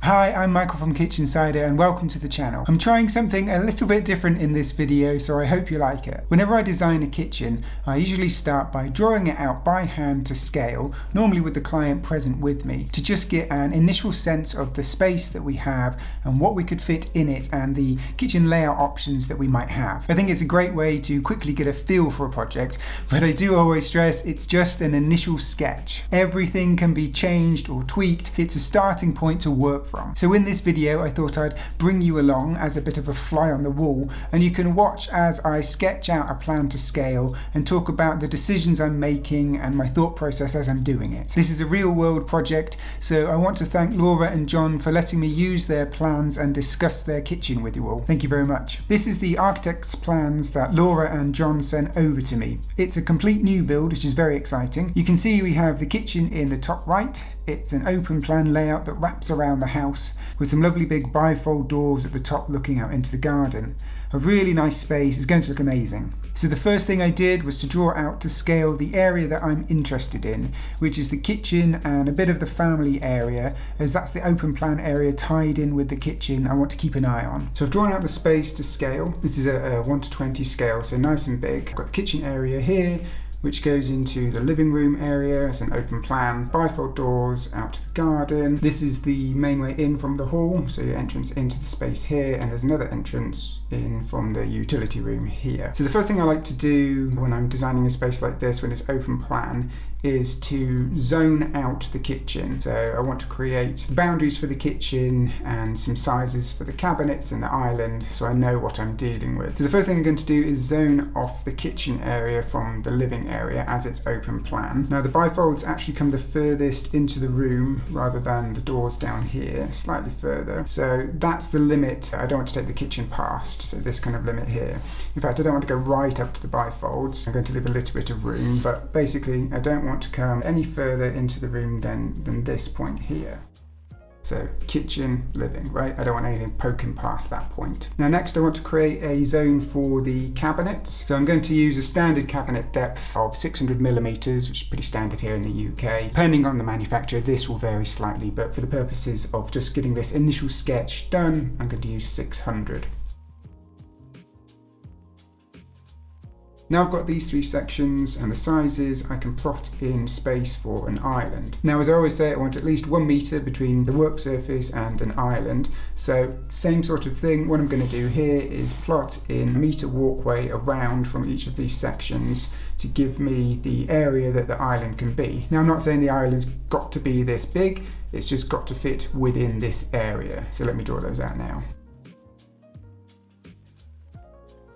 Hi, I'm Michael from Kitchinsider and welcome to the channel. I'm trying something a little bit different in this video, so I hope you like it. Whenever I design a kitchen, I usually start by drawing it out by hand to scale, normally with the client present with me, to just get an initial sense of the space that we have and what we could fit in it and the kitchen layout options that we might have. I think it's a great way to quickly get a feel for a project, but I do always stress it's just an initial sketch. Everything can be changed or tweaked. It's a starting point to work from. So in this video I thought I'd bring you along as a bit of a fly on the wall, and you can watch as I sketch out a plan to scale and talk about the decisions I'm making and my thought process as I'm doing it. This is a real world project, so I want to thank Laura and Jon for letting me use their plans and discuss their kitchen with you all. Thank you very much. This is the architect's plans that Laura and Jon sent over to me. It's a complete new build, which is very exciting. You can see we have the kitchen in the top right. It's an open plan layout that wraps around the house with some lovely big bifold doors at the top looking out into the garden. A really nice space. It's going to look amazing. So the first thing I did was to draw out to scale the area that I'm interested in, which is the kitchen and a bit of the family area, as that's the open plan area tied in with the kitchen I want to keep an eye on. So I've drawn out the space to scale. This is a 1:20 scale, so nice and big. I've got the kitchen area here, which goes into the living room area as an open plan, bifold doors out to the garden. This is the main way in from the hall, so your entrance into the space here, and there's another entrance in from the utility room here. So the first thing I like to do when I'm designing a space like this, when it's open plan, is to zone out the kitchen. So I want to create boundaries for the kitchen and some sizes for the cabinets and the island, so I know what I'm dealing with. So the first thing I'm going to do is zone off the kitchen area from the living area as it's open plan. Now the bifolds actually come the furthest into the room rather than the doors down here, slightly further. So that's the limit I don't want to take the kitchen past, so this kind of limit here. In fact, I don't want to go right up to the bifolds. I'm going to leave a little bit of room, but basically I don't want to come any further into the room than this point here. So kitchen, living, right? I don't want anything poking past that point. Now next I want to create a zone for the cabinets. So I'm going to use a standard cabinet depth of 600mm, which is pretty standard here in the UK. Depending on the manufacturer, this will vary slightly, but for the purposes of just getting this initial sketch done, I'm going to use 600. Now I've got these three sections and the sizes, I can plot in space for an island. Now as I always say, I want at least 1 meter between the work surface and an island. So same sort of thing. What I'm going to do here is plot in a meter walkway around from each of these sections to give me the area that the island can be. Now I'm not saying the island's got to be this big, it's just got to fit within this area. So let me draw those out now.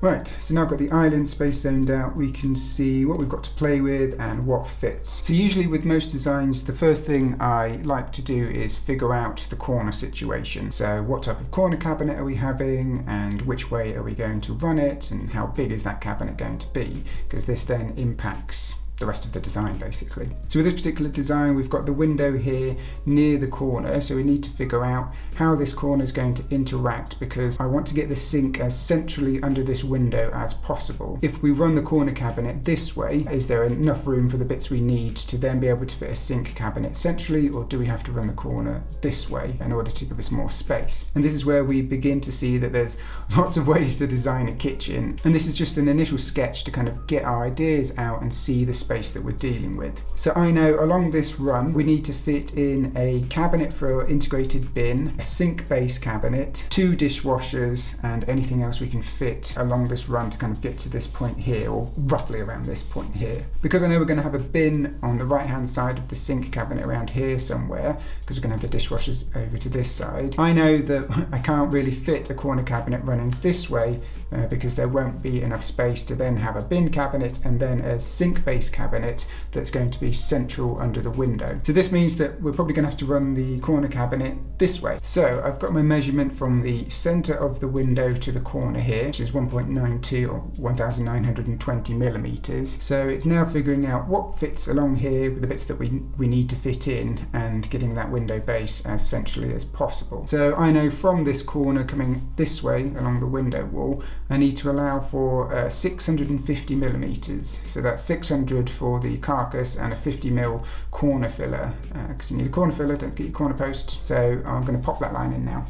Right, so now I've got the island space zoned out, we can see what we've got to play with and what fits. So usually with most designs, the first thing I like to do is figure out the corner situation. So what type of corner cabinet are we having, and which way are we going to run it, and how big is that cabinet going to be? Because this then impacts the rest of the design basically. So with this particular design, we've got the window here near the corner, so we need to figure out how this corner is going to interact, because I want to get the sink as centrally under this window as possible. If we run the corner cabinet this way, is there enough room for the bits we need to then be able to fit a sink cabinet centrally, or do we have to run the corner this way in order to give us more space? And this is where we begin to see that there's lots of ways to design a kitchen, and this is just an initial sketch to kind of get our ideas out and see the space that we're dealing with. So I know along this run we need to fit in a cabinet for our integrated bin, a sink base cabinet, 2 dishwashers, and anything else we can fit along this run to kind of get to this point here, or roughly around this point here. Because I know we're going to have a bin on the right hand side of the sink cabinet around here somewhere, because we're going to have the dishwashers over to this side, I know that I can't really fit a corner cabinet running this way because there won't be enough space to then have a bin cabinet and then a sink base cabinet that's going to be central under the window. So this means that we're probably going to have to run the corner cabinet this way. So I've got my measurement from the center of the window to the corner here, which is 1.92 or 1920mm. So it's now figuring out what fits along here with the bits that we need to fit in and getting that window base as centrally as possible. So I know from this corner coming this way along the window wall, I need to allow for 650mm. So that's 600 wood for the carcass and a 50mm corner filler, because you need a corner filler, don't get your corner post. So I'm going to pop that line in now.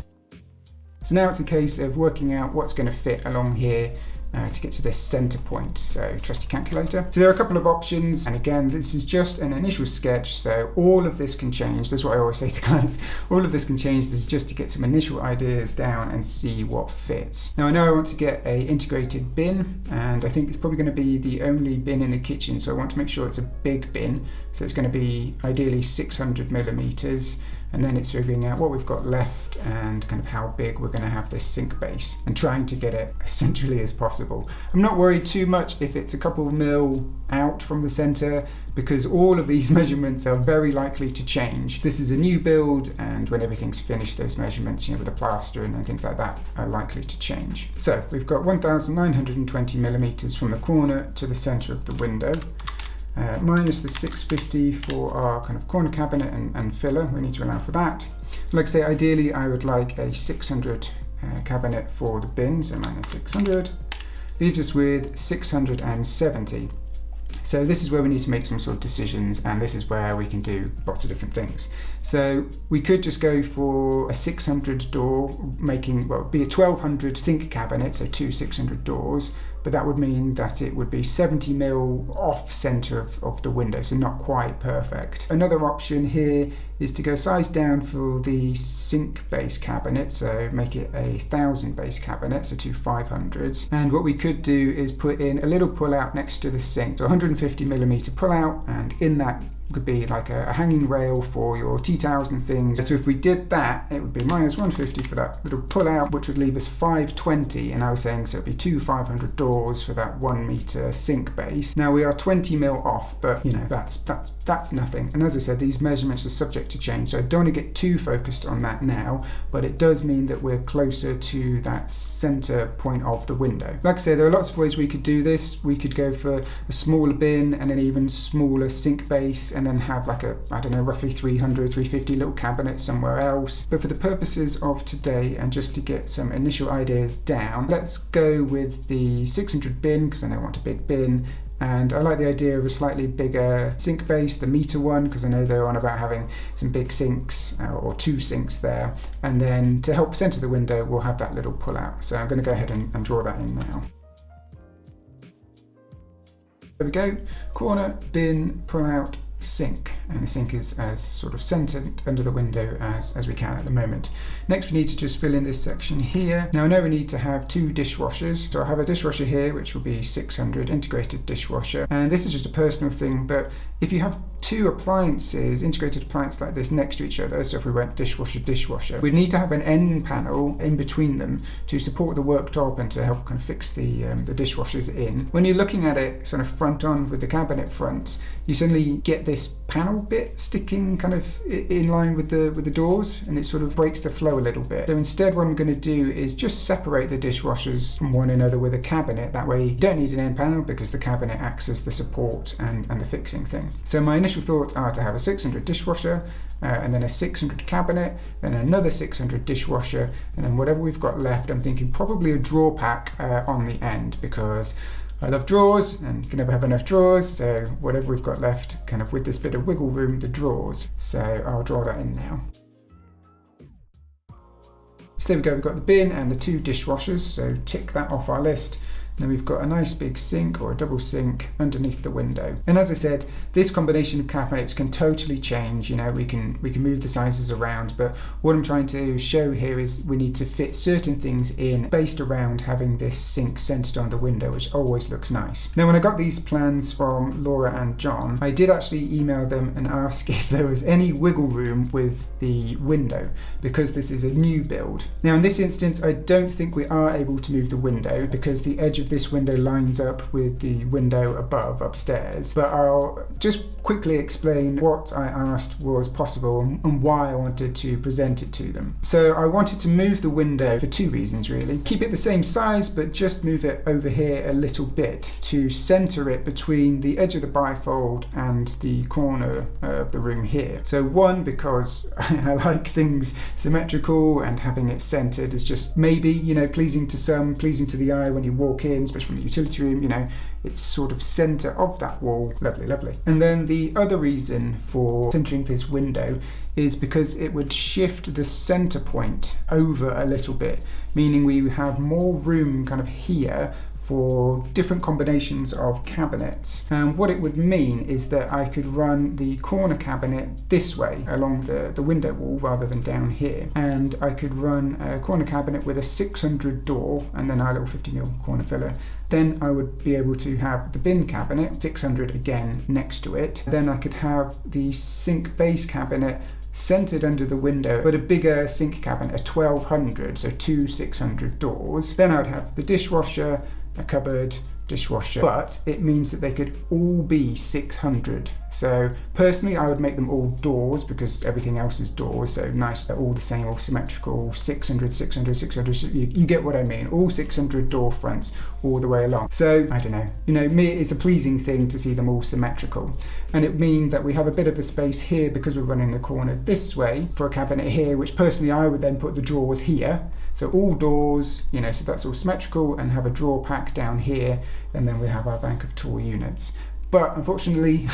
So now it's a case of working out what's going to fit along here to get to this center point. So trust your calculator. So there are a couple of options, and again, this is just an initial sketch, so all of this can change. That's what I always say to clients. All of this can change. This is just to get some initial ideas down and see what fits. Now I know I want to get a integrated bin, and I think it's probably going to be the only bin in the kitchen, so I want to make sure it's a big bin. So it's going to be ideally 600mm, and then it's figuring out what we've got left and kind of how big we're going to have this sink base and trying to get it as centrally as possible. I'm not worried too much if it's a couple mil out from the center, because all of these measurements are very likely to change. This is a new build, and when everything's finished, those measurements, with the plaster and things like that, are likely to change. So we've got 1920mm from the corner to the center of the window. Minus the 650 for our kind of corner cabinet and filler. We need to allow for that. Like I say, ideally I would like a 600 cabinet for the bin, so minus 600 leaves us with 670. So this is where we need to make some sort of decisions, and this is where we can do lots of different things. So we could just go for a 600 door, making, well, it'd be a 1200 sink cabinet, so two 600 doors, but that would mean that it would be 70mm off center of the window, so not quite perfect. Another option here is to go size down for the sink base cabinet, so make it a 1000 base cabinet, so two 500s. And what we could do is put in a little pull out next to the sink, so 150mm pull out, and in that could be like a hanging rail for your tea towels and things. So if we did that, it would be minus 150 for that little pull out, which would leave us 520. And I was saying, so it'd be two 500 doors for that 1 meter sink base. Now we are 20mm off, but that's nothing. And as I said, these measurements are subject to change, so I don't want to get too focused on that now, but it does mean that we're closer to that center point of the window. Like I say, there are lots of ways we could do this. We could go for a smaller bin and an even smaller sink base, and then have like a, I don't know, roughly 300, 350 little cabinet somewhere else. But for the purposes of today, and just to get some initial ideas down, let's go with the 600 bin, because I know I want a big bin. And I like the idea of a slightly bigger sink base, the meter one, because I know they're on about having some big sinks, or two sinks there. And then to help center the window, we'll have that little pull out. So I'm going to go ahead and draw that in now. There we go, corner, bin, pull out, sink, and the sink is as sort of centered under the window as we can at the moment. Next we need to just fill in this section here. Now I know we need to have two dishwashers, so I have a dishwasher here which will be 600 integrated dishwasher, and this is just a personal thing, but if you have two appliances, integrated appliances like this next to each other, so if we went dishwasher, we'd need to have an end panel in between them to support the worktop and to help kind of fix the dishwashers in. When you're looking at it sort of front on with the cabinet front, you suddenly get this panel bit sticking kind of in line with the doors, and it sort of breaks the flow a little bit. So instead what I'm going to do is just separate the dishwashers from one another with a cabinet. That way you don't need an end panel, because the cabinet acts as the support and the fixing thing. So my initial thoughts are to have a 600 dishwasher, and then a 600 cabinet, then another 600 dishwasher, and then whatever we've got left, I'm thinking probably a drawer pack on the end, because I love drawers and you can never have enough drawers, so whatever we've got left, kind of with this bit of wiggle room, the drawers. So I'll draw that in now. So there we go, we've got the bin and the two dishwashers, so tick that off our list. Then we've got a nice big sink, or a double sink, underneath the window. And as I said, this combination of cabinets can totally change. We can move the sizes around, but what I'm trying to show here is we need to fit certain things in based around having this sink centered on the window, which always looks nice. Now when I got these plans from Laura and John, I did actually email them and ask if there was any wiggle room with the window, because this is a new build. Now in this instance, I don't think we are able to move the window, because the edge of this window lines up with the window above upstairs, but I'll just quickly explain what I asked was possible and why I wanted to present it to them. So I wanted to move the window for two reasons really. Keep it the same size, but just move it over here a little bit to center it between the edge of the bifold and the corner of the room here. So one, because I like things symmetrical, and having it centered is just maybe, pleasing to some, pleasing to the eye when you walk in, in, especially from the utility room, you know, it's sort of center of that wall. Lovely, lovely. And then the other reason for centering this window is because it would shift the center point over a little bit, meaning we have more room kind of here for different combinations of cabinets. And what it would mean is that I could run the corner cabinet this way along the window wall rather than down here. And I could run a corner cabinet with a 600 door and then our little 50mm corner filler. Then I would be able to have the bin cabinet, 600 again, next to it. Then I could have the sink base cabinet centered under the window, but a bigger sink cabinet, a 1200, so two 600 doors. Then I would have the dishwasher, a cupboard, dishwasher, but it means that they could all be 600. So personally I would make them all doors because everything else is doors, so nice, they're all the same, all symmetrical, 600, 600, 600, you get what I mean, all 600 door fronts all the way along. So I don't know, you know, me, it's a pleasing thing to see them all symmetrical, and it means that we have a bit of a space here because we're running the corner this way for a cabinet here, which personally I would then put the drawers here. So all doors, you know, so that's all symmetrical, and have a drawer pack down here, and then we have our bank of tool units. But unfortunately,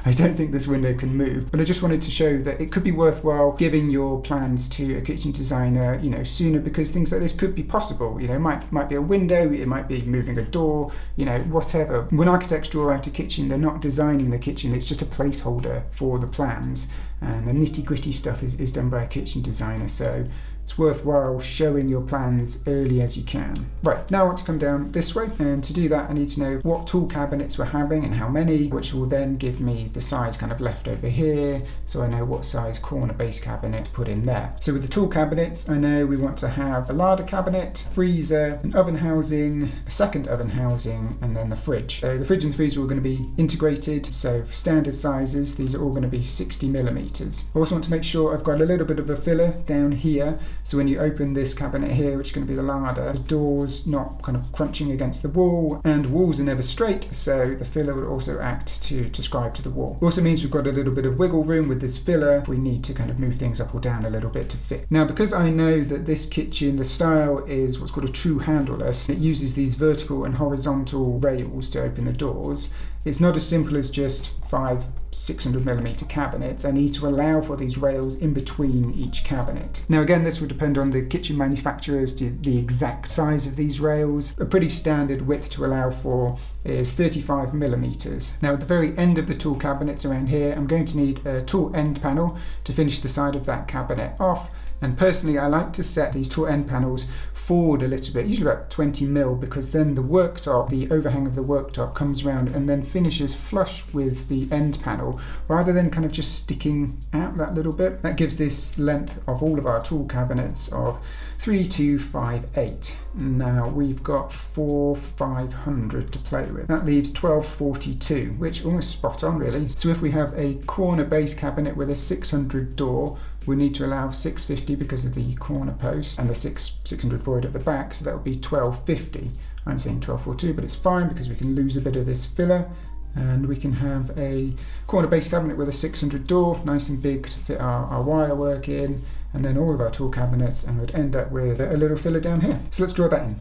I don't think this window can move. But I just wanted to show that it could be worthwhile giving your plans to a kitchen designer, you know, sooner, because things like this could be possible. You know, it might be a window, it might be moving a door, you know, whatever. When architects draw out a kitchen, they're not designing the kitchen, it's just a placeholder for the plans. And the nitty-gritty stuff is done by a kitchen designer. So it's worthwhile showing your plans early as you can. Right, now I want to come down this way, and to do that I need to know what tool cabinets we're having and how many, which will then give me the size kind of left over here, so I know what size corner base cabinet to put in there. So with the tool cabinets, I know we want to have a larder cabinet, freezer, an oven housing, a second oven housing, and then the fridge. So the fridge and the freezer are all going to be integrated, so for standard sizes, these are all going to be 60mm. I also want to make sure I've got a little bit of a filler down here, so when you open this cabinet here, which is going to be the larder, the door's not kind of crunching against the wall, and walls are never straight, so the filler would also act to scribe to the wall. It also means we've got a little bit of wiggle room with this filler if we need to kind of move things up or down a little bit to fit. Now, because I know that this kitchen, the style is what's called a true handleless, it uses these vertical and horizontal rails to open the doors. It's not as simple as just 5 600mm cabinets. I need to allow for these rails in between each cabinet. Now again, this will depend on the kitchen manufacturers to the exact size of these rails. A pretty standard width to allow for is 35mm. Now at the very end of the tool cabinets around here, I'm going to need a tool end panel to finish the side of that cabinet off. And personally, I like to set these tool end panels forward a little bit, usually about 20mm, because then the worktop, the overhang of the worktop comes around and then finishes flush with the end panel, rather than kind of just sticking out that little bit. That gives this length of all of our tool cabinets of 3258. Now we've got 4500 to play with. That leaves 1242, which almost spot on really. So if we have a corner base cabinet with a 600 door, we need to allow 650 because of the corner post and the 600 void at the back, so that would be 1250. I'm saying 1242, but it's fine because we can lose a bit of this filler, and we can have a corner base cabinet with a 600 door, nice and big to fit our wire work in, and then all of our tool cabinets, and we'd end up with a little filler down here. So let's draw that in.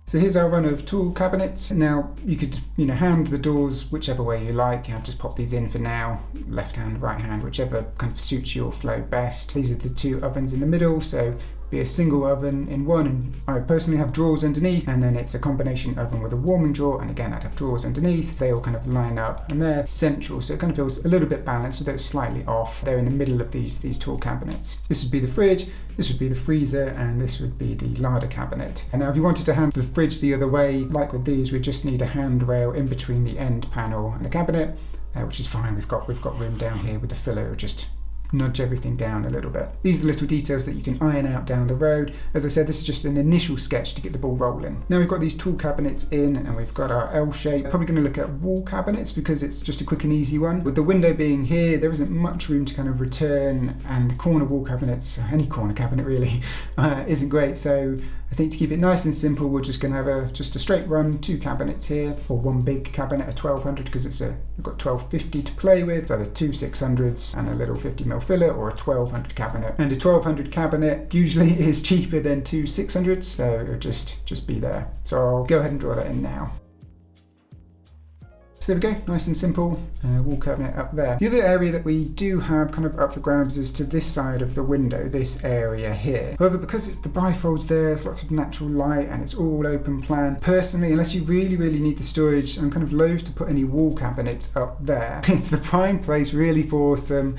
So here's our run of tool cabinets. Now you could, hand the doors whichever way you like. You have to just pop these in for now, left hand, right hand, whichever kind of suits your flow best. These are the two ovens in the middle, so be a single oven in one, and I personally have drawers underneath, and then it's a combination oven with a warming drawer, and again I'd have drawers underneath. They all kind of line up and they're central, so it kind of feels a little bit balanced, so they're slightly off. They're in the middle of these tool cabinets. This would be the fridge, this would be the freezer, and this would be the larder cabinet. And now if you wanted to hand the fridge the other way, like with these, we just need a handrail in between the end panel and the cabinet, which is fine. We've got room down here with the filler. It'll just nudge everything down a little bit. These are the little details that you can iron out down the road. As I said, this is just an initial sketch to get the ball rolling. Now we've got these tool cabinets in, and we've got our L shape. Probably going to look at wall cabinets because it's just a quick and easy one. With the window being here, there isn't much room to kind of return, and corner wall cabinets, any corner cabinet really, isn't great. So I think to keep it nice and simple, we're just going to have just a straight run, 2 cabinets here, or one big cabinet, a 1200, because we've got 1250 to play with, so there's 2 600s and a little 50mm filler, or a 1200 cabinet. And a 1200 cabinet usually is cheaper than 2 600s, so it'll just be there. So I'll go ahead and draw that in now. So there we go, nice and simple, wall cabinet up there. The other area that we do have kind of up for grabs is to this side of the window, this area here. However, because it's the bifolds there's lots of natural light and it's all open plan. Personally, unless you really need the storage, I'm kind of loath to put any wall cabinets up there. It's the prime place really for some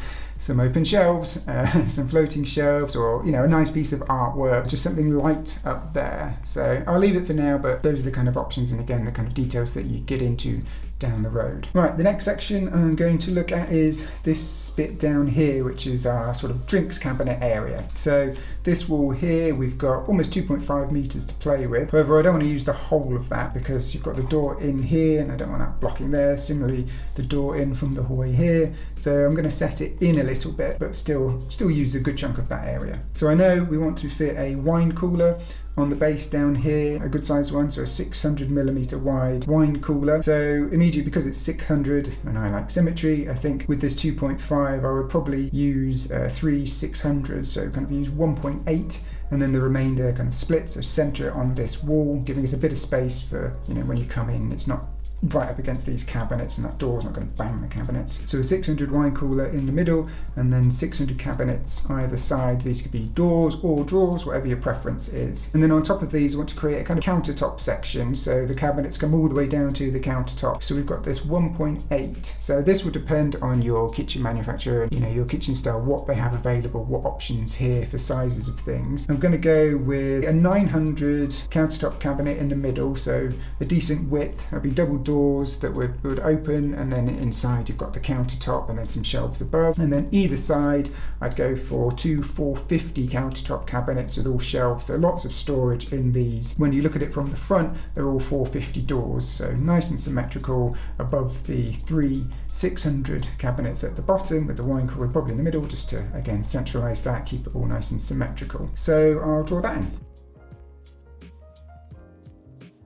open shelves, some floating shelves, or a nice piece of artwork, just something light up there. So I'll leave it for now, but those are the kind of options, and again, the kind of details that you get into down the road. Right, the next section I'm going to look at is this bit down here, which is our sort of drinks cabinet area. So this wall here, we've got almost 2.5 meters to play with. However, I don't want to use the whole of that because you've got the door in here and I don't want that blocking there. Similarly, the door in from the hallway here. So I'm going to set it in a little bit, but still use a good chunk of that area. So I know we want to fit a wine cooler on the base down here, a good sized one, so a 600mm wide wine cooler. So immediately, because it's 600 and I like symmetry, I think with this 2.5 I would probably use 3 600s, so kind of use 1.8 and then the remainder kind of split, so center it on this wall, giving us a bit of space for, when you come in, it's not right up against these cabinets and that door's not going to bang the cabinets. So a 600 wine cooler in the middle and then 600 cabinets either side. These could be doors or drawers, whatever your preference is. And then on top of these, we want to create a kind of countertop section, so the cabinets come all the way down to the countertop. So we've got this 1.8. So this will depend on your kitchen manufacturer, your kitchen style, what they have available, what options here for sizes of things. I'm going to go with a 900 countertop cabinet in the middle, so a decent width. That'll be double doors that would open, and then inside you've got the countertop and then some shelves above, and then either side I'd go for 2 450 countertop cabinets with all shelves, so lots of storage in these. When you look at it from the front, they're all 450 doors, so nice and symmetrical above the 3 600 cabinets at the bottom, with the wine cooler probably in the middle, just to again centralize that, keep it all nice and symmetrical. So I'll draw that in.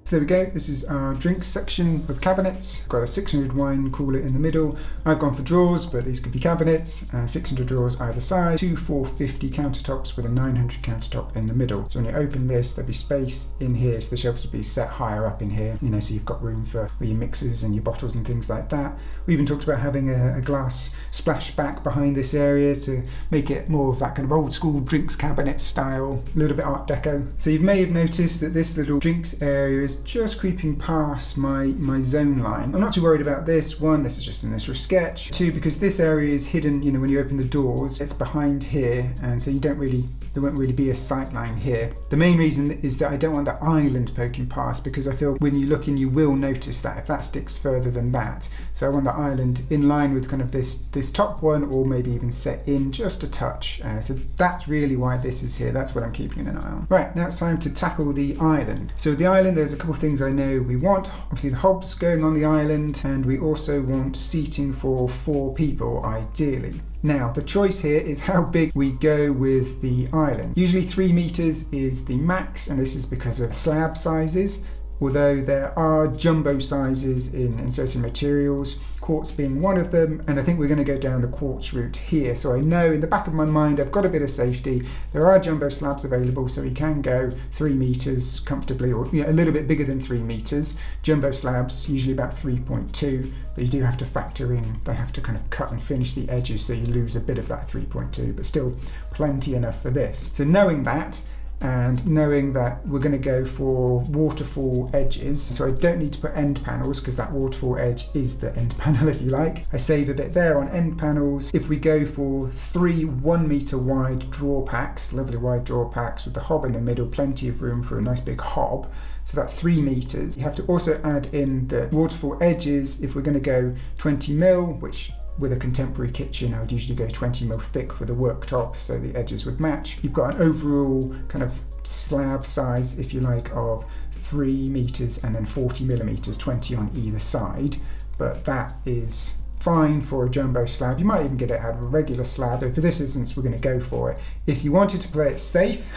So there we go, this is our drinks section of cabinets. Got a 600 wine cooler in the middle. I've gone for drawers, but these could be cabinets. 600 drawers either side. 2 450 countertops with a 900 countertop in the middle. So when you open this, there'll be space in here, so the shelves will be set higher up in here, so you've got room for your mixers and your bottles and things like that. We even talked about having a glass splashback behind this area to make it more of that kind of old school drinks cabinet style, a little bit art deco. So you may have noticed that this little drinks area is just creeping past my zone line. I'm not too worried about this. One, this is just an initial sketch. Two, because this area is hidden, when you open the doors, it's behind here, and so there won't really be a sight line here. The main reason is that I don't want the island poking past, because I feel when you look in you will notice that if that sticks further than that. So I want the island in line with kind of this top one, or maybe even set in just a touch. So that's really why this is here. That's what I'm keeping an eye on. Right, now it's time to tackle the island. So the island, there's a couple of things I know we want. Obviously the hobs going on the island, and we also want seating for 4 people ideally. Now, the choice here is how big we go with the island. Usually 3 meters is the max, and this is because of slab sizes, although there are jumbo sizes in certain materials, quartz being one of them, and I think we're going to go down the quartz route here. So I know in the back of my mind I've got a bit of safety. There are jumbo slabs available, so you can go 3 meters comfortably, or a little bit bigger than 3 meters. Jumbo slabs, usually about 3.2, but you do have to factor in, they have to kind of cut and finish the edges, so you lose a bit of that 3.2, but still plenty enough for this. So knowing that, and knowing that we're going to go for waterfall edges, so I don't need to put end panels because that waterfall edge is the end panel if you like. I save a bit there on end panels. If we go for 3 1 meter wide drawer packs, lovely wide drawer packs with the hob in the middle, plenty of room for a nice big hob, so that's 3 meters. You have to also add in the waterfall edges if we're going to go 20mm, which with a contemporary kitchen, I would usually go 20mm thick for the worktop, so the edges would match. You've got an overall kind of slab size, if you like, of 3 meters and then 40mm, 20 on either side, but that is fine for a jumbo slab. You might even get it out of a regular slab. So for this instance, we're going to go for it. If you wanted to play it safe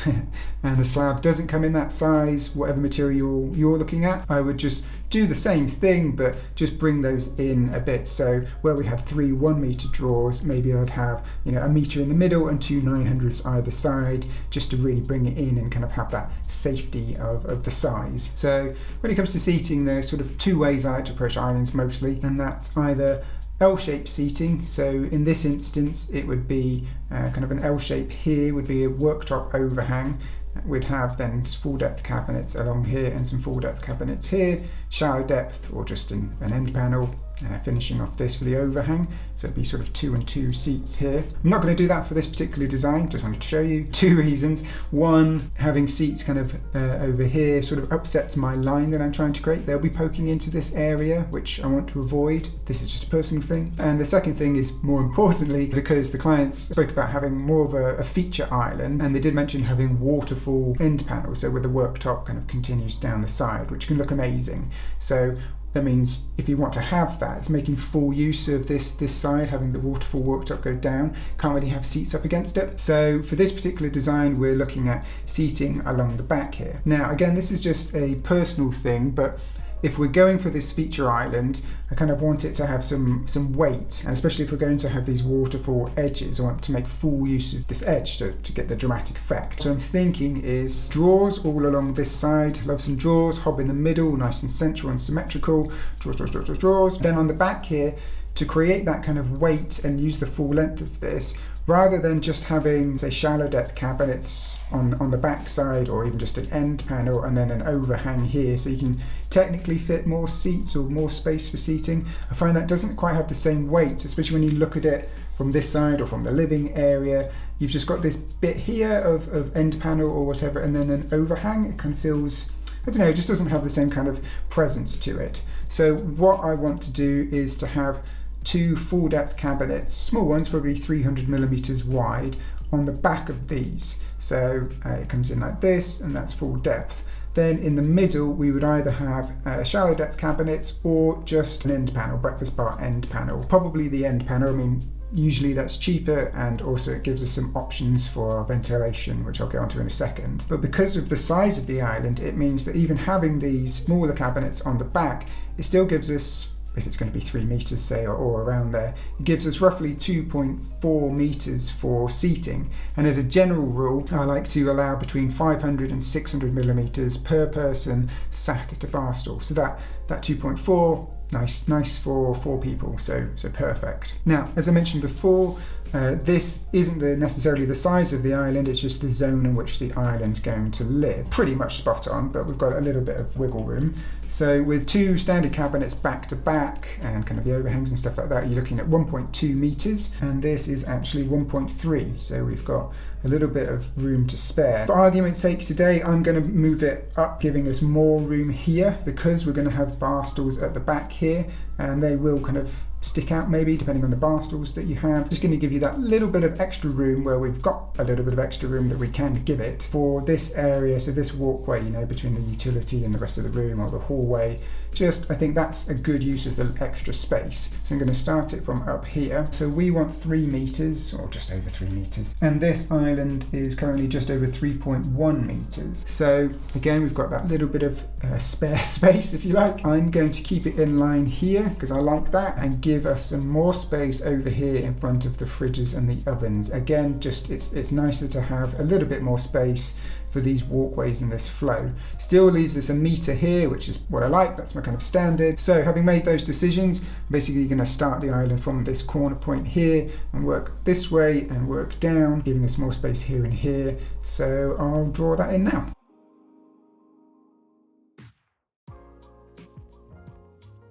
and the slab doesn't come in that size, whatever material you're looking at, I would just do the same thing, but just bring those in a bit. So where we had 3 1-meter drawers, maybe I'd have, you know, 1 meter in the middle and 2 900s either side, just to really bring it in and kind of have that safety of the size. So when it comes to seating, there's sort of 2 ways I like to approach islands mostly, and that's either L-shaped seating. So in this instance, it would be kind of an L shape here, would be a worktop overhang. We'd have then full depth cabinets along here and some full depth cabinets here, shallow depth or just an end panel, finishing off this for the overhang. So it'd be sort of 2 and 2 seats here. I'm not going to do that for this particular design, just wanted to show you 2 reasons. One, having seats kind of over here sort of upsets my line that I'm trying to create. They'll be poking into this area, which I want to avoid. This is just a personal thing. And the second thing is, more importantly, because the clients spoke about having more of a feature island, and they did mention having waterfall end panels, so where the worktop kind of continues down the side, which can look amazing. So that means if you want to have that, it's making full use of this side, having the waterfall worktop go down. Can't really have seats up against it. So for this particular design, we're looking at seating along the back here. Now, again, this is just a personal thing, but if we're going for this feature island, I kind of want it to have some weight, and especially if we're going to have these waterfall edges, I want to make full use of this edge to get the dramatic effect. So I'm thinking is drawers all along this side. Love some drawers, hob in the middle, nice and central and symmetrical. Drawers. Then on the back here, to create that kind of weight and use the full length of this, rather than just having, say, shallow depth cabinets on the back side, or even just an end panel and then an overhang here, so you can technically fit more seats or more space for seating, I find that doesn't quite have the same weight, especially when you look at it from this side or from the living area. You've just got this bit here of end panel or whatever, and then an overhang. It kind of feels, I don't know, it just doesn't have the same kind of presence to it. So what I want to do is to have 2 full depth cabinets, small ones, probably 300 millimeters wide, on the back of these. So it comes in like this, and that's full depth. Then in the middle, we would either have shallow depth cabinets or just an end panel, breakfast bar end panel. Probably the end panel. I mean, usually that's cheaper, and also it gives us some options for ventilation, which I'll get onto in a second. But because of the size of the island, it means that even having these smaller cabinets on the back, it still gives us, if it's going to be 3 meters, say, or around there, it gives us roughly 2.4 meters for seating. And as a general rule, I like to allow between 500 and 600 millimeters per person sat at a bar stool. So that 2.4, nice for 4 people, so perfect. Now, as I mentioned before, this isn't necessarily the size of the island, it's just the zone in which the island's going to live. Pretty much spot on, but we've got a little bit of wiggle room. So with 2 standard cabinets back to back and kind of the overhangs and stuff like that, you're looking at 1.2 meters, and this is actually 1.3. So we've got a little bit of room to spare. For argument's sake today, I'm going to move it up, giving us more room here, because we're going to have bar stools at the back here, and they will kind of stick out maybe depending on the bar stools that you have. Just going to give you that little bit of extra room where we've got a little bit of extra room that we can give it for this area. So this walkway, you know, between the utility and the rest of the room, or the hallway, I think that's a good use of the extra space. So I'm going to start it from up here. So we want 3 meters, or just over 3 meters, and this island is currently just over 3.1 meters. So again, we've got that little bit of spare space, if you like. I'm going to keep it in line here because I like that, and give us some more space over here in front of the fridges and the ovens. Again, just it's nicer to have a little bit more space for these walkways and this flow. Still leaves us 1 meter here, which is what I like. That's my kind of standard. So having made those decisions, basically you're going to start the island from this corner point here and work this way and work down, giving us more space here and here. So I'll draw that in now.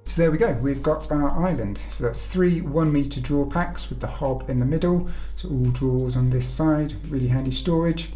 So there we go, we've got our island. So that's 3 1 meter drawer packs with the hob in the middle. So all drawers on this side, really handy storage.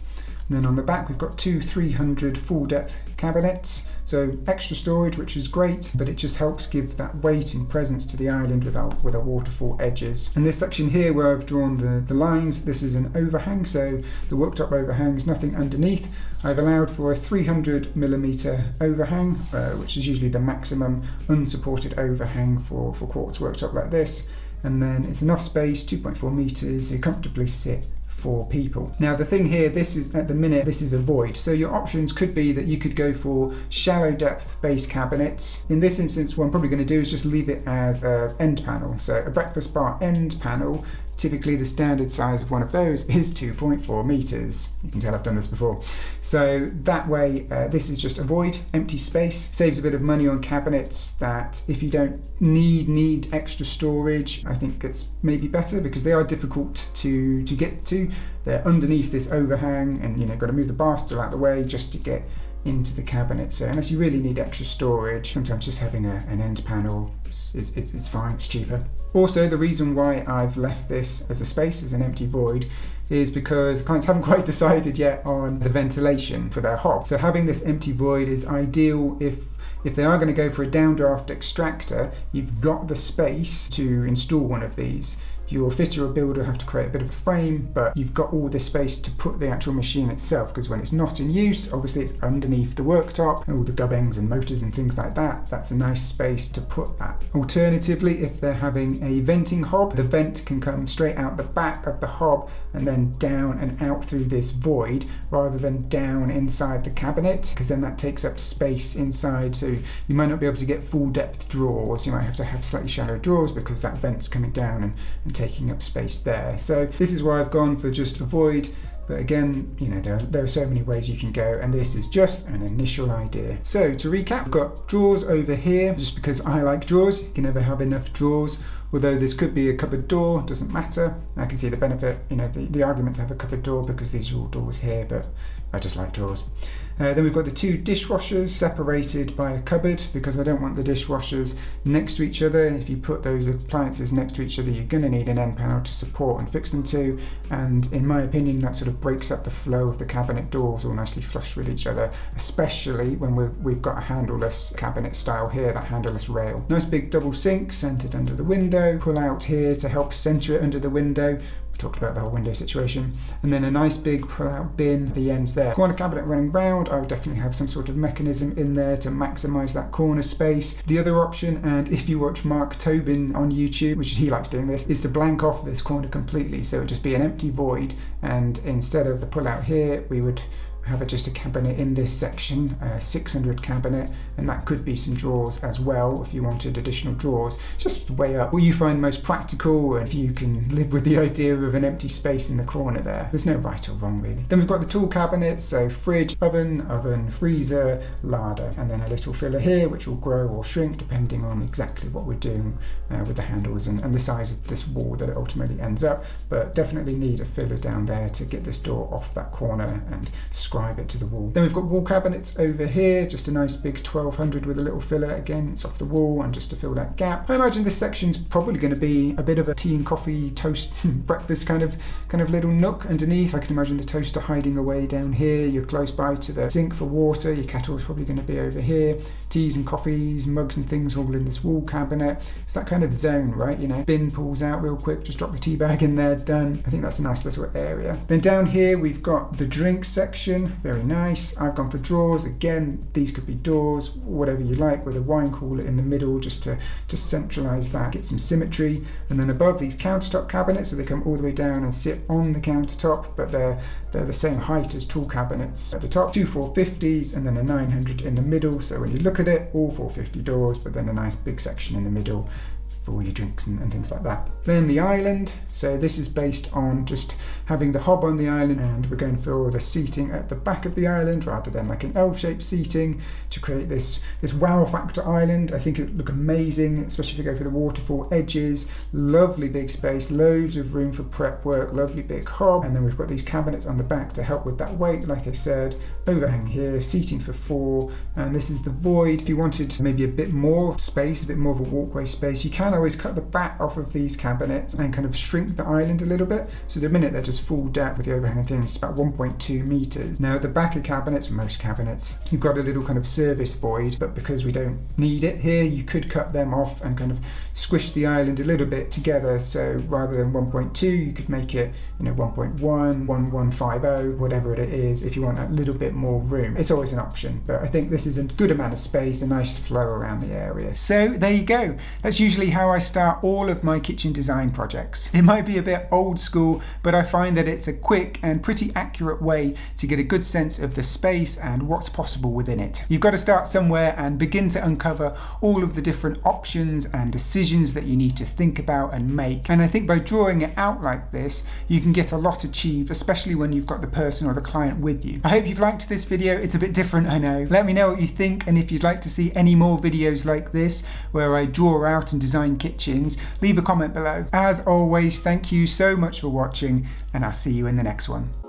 And then on the back, we've got 2 300 full depth cabinets. So extra storage, which is great, but it just helps give that weight and presence to the island with our waterfall edges. And this section here where I've drawn the lines, this is an overhang. So the worktop overhang is nothing underneath. I've allowed for a 300 millimeter overhang, which is usually the maximum unsupported overhang for quartz worktop like this. and then it's enough space, 2.4 meters, so you comfortably sit 4 people. Now the thing here, this is at the minute, this is a void. So your options could be that you could go for shallow depth base cabinets. In this instance, what I'm probably going to do is just leave it as an end panel. So a breakfast bar end panel. Typically the standard size of one of those is 2.4 meters. You can tell I've done this before. So that way, this is just a void, empty space. Saves a bit of money on cabinets that if you don't need extra storage, I think it's maybe better because they are difficult to get to. They're underneath this overhang and got to move the bar stool out of the way just to get into the cabinet. So unless you really need extra storage, sometimes just having an end panel is fine, it's cheaper. Also, the reason why I've left this as a space, as an empty void, is because clients haven't quite decided yet on the ventilation for their hob. So having this empty void is ideal if they are going to go for a downdraft extractor, you've got the space to install one of these. Your fitter or builder have to create a bit of a frame, but you've got all this space to put the actual machine itself, because when it's not in use, obviously it's underneath the worktop and all the gubbings and motors and things like that. That's a nice space to put that. Alternatively, if they're having a venting hob, the vent can come straight out the back of the hob and then down and out through this void rather than down inside the cabinet, because then that takes up space inside. So you might not be able to get full depth drawers. You might have to have slightly shallow drawers because that vent's coming down and taking up space there. So this is why I've gone for just a void. But again, there are so many ways you can go, and this is just an initial idea. So to recap, I've got drawers over here, just because I like drawers. You can never have enough drawers. Although this could be a cupboard door, doesn't matter. I can see the benefit, the argument to have a cupboard door because these are all doors here, but I just like drawers. Then we've got the 2 dishwashers separated by a cupboard because I don't want the dishwashers next to each other. If you put those appliances next to each other, you're going to need an end panel to support and fix them to. And in my opinion, that sort of breaks up the flow of the cabinet doors all nicely flush with each other, especially when we've got a handleless cabinet style here, that handleless rail. Nice big double sink centered under the window. Pull out here to help center it under the window. We talked about the whole window situation. And then a nice big pull-out bin at the end there. Corner cabinet running round, I would definitely have some sort of mechanism in there to maximize that corner space. The other option, and if you watch Mark Tobin on YouTube, which is he likes doing this, is to blank off this corner completely. So it would just be an empty void, and instead of the pull-out here, we would have just a cabinet in this section, a 600 cabinet, and that could be some drawers as well if you wanted additional drawers. Just weigh up what you find most practical, and if you can live with the idea of an empty space in the corner there. There's no right or wrong really. Then we've got the tool cabinet, so fridge, oven, freezer, larder, and then a little filler here which will grow or shrink depending on exactly what we're doing with the handles and the size of this wall that it ultimately ends up, but definitely need a filler down there to get this door off that corner and scribe it to the wall. Then we've got wall cabinets over here, just a nice big 1200 with a little filler. Again, it's off the wall and just to fill that gap. I imagine this section's probably going to be a bit of a tea and coffee toast breakfast kind of little nook underneath. I can imagine the toaster hiding away down here. You're close by to the sink for water. Your kettle's probably going to be over here. Teas and coffees, mugs and things all in this wall cabinet. It's that kind of zone, right? Bin pulls out real quick, just drop the tea bag in there, done. I think that's a nice little area. Then down here we've got the drink section. Very nice. I've gone for drawers. Again, these could be doors, whatever you like, with a wine cooler in the middle just to centralize that, get some symmetry. And then above, these countertop cabinets, so they come all the way down and sit on the countertop, but they're the same height as tool cabinets at the top. 2 450s and then a 900 in the middle. So when you look at it, all 450 doors, but then a nice big section in the middle for all your drinks and things like that. Then the island, so this is based on just having the hob on the island, and we're going for the seating at the back of the island rather than like an L-shaped seating to create this wow factor island. I think it would look amazing, especially if you go for the waterfall edges. Lovely big space, loads of room for prep work, lovely big hob, and then we've got these cabinets on the back to help with that weight, like I said. Overhang here, seating for 4, and this is the void. If you wanted maybe a bit more space, a bit more of a walkway space, you can always cut the back off of these cabinets and kind of shrink the island a little bit. So the minute they're just full depth with the overhang and things, it's about 1.2 meters. Now at the back of cabinets, most cabinets, you've got a little kind of service void, but because we don't need it here, you could cut them off and kind of squish the island a little bit together. So rather than 1.2, you could make it 1.1, 1150, whatever it is, if you want a little bit more room. It's always an option, but I think this is a good amount of space, a nice flow around the area. So there you go. That's usually how how I start all of my kitchen design projects. It might be a bit old school, but I find that it's a quick and pretty accurate way to get a good sense of the space and what's possible within it. You've got to start somewhere and begin to uncover all of the different options and decisions that you need to think about and make. And I think by drawing it out like this, you can get a lot achieved, especially when you've got the person or the client with you. I hope you've liked this video. It's a bit different, I know. Let me know what you think, and if you'd like to see any more videos like this where I draw out and design kitchens, leave a comment below. As always, thank you so much for watching, and I'll see you in the next one.